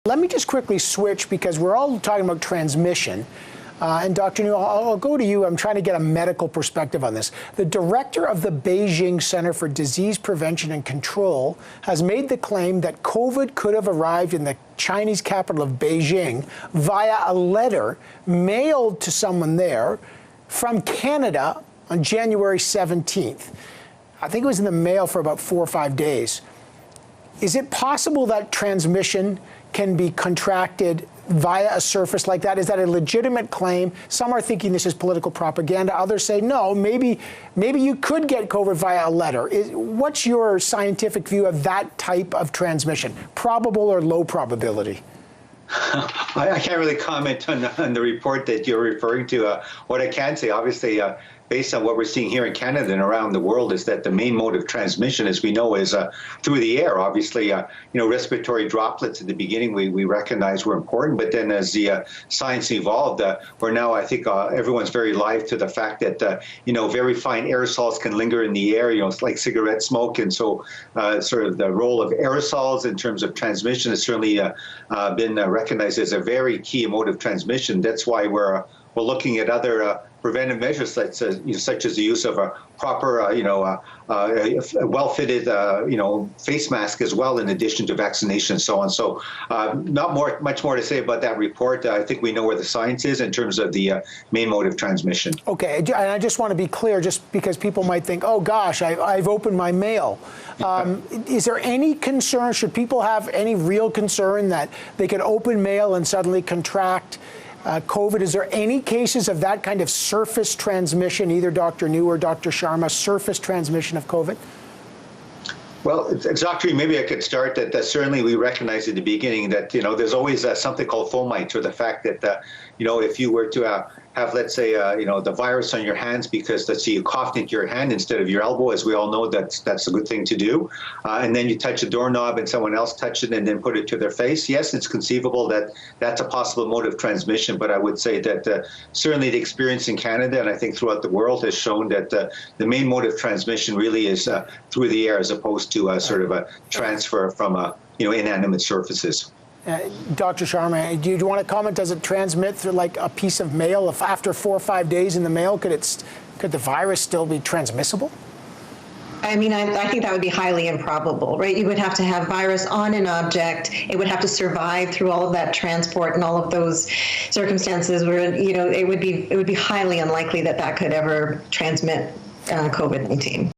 Let me just quickly switch because we're all talking about transmission. And Dr. Niu, I'll go to you. I'm trying to get a medical perspective on this. The director of the Beijing Center for Disease Prevention and Control has made the claim that COVID could have arrived in the Chinese capital of Beijing via a letter mailed to someone there from Canada on January 17th. I think it was in the mail for about 4 or 5 days. Is it possible that transmission can be contracted via a surface like that? Is that a legitimate claim? Some are thinking this is political propaganda. Others say, no, maybe you could get COVID via a letter. What's your scientific view of that type of transmission? Probable or low probability? I can't really comment on the report that you're referring to. What I can say, obviously, based on what we're seeing here in Canada and around the world, is that the main mode of transmission, as we know, is through the air. Obviously, respiratory droplets at the beginning we recognized were important, but then as the science evolved, we're now, I think, everyone's very live to the fact that very fine aerosols can linger in the air. It's like cigarette smoke, and so sort of the role of aerosols in terms of transmission has certainly been recognized as a very key mode of transmission. That's why we're looking at other preventive measures such as the use of a proper, well-fitted, face mask as well, in addition to vaccination and so on. So not much more to say about that report. I think we know where the science is in terms of the main mode of transmission. Okay, and I just want to be clear, just because people might think, oh gosh, I've opened my mail. Is there any concern, should people have any real concern that they could open mail and suddenly contract COVID? Is there any cases of that kind of surface transmission, either Dr. Niu or Dr. Sharma, surface transmission of COVID? Well, Dr. maybe I could start that certainly we recognize at the beginning that, there's always something called fomites, or the fact that, if you were to have, let's say, the virus on your hands because, let's say, you coughed into your hand instead of your elbow, as we all know, that's a good thing to do. And then you touch a doorknob and someone else touched it and then put it to their face. Yes, it's conceivable that that's a possible mode of transmission, but I would say that certainly the experience in Canada and I think throughout the world has shown that the main mode of transmission really is through the air, as opposed to sort of a transfer from inanimate surfaces. Dr. Sharma, do you want to comment? Does it transmit through like a piece of mail? If after 4 or 5 days in the mail, could the virus still be transmissible? I mean, I think that would be highly improbable, right? You would have to have virus on an object. It would have to survive through all of that transport and all of those circumstances where, it would be highly unlikely that could ever transmit COVID-19.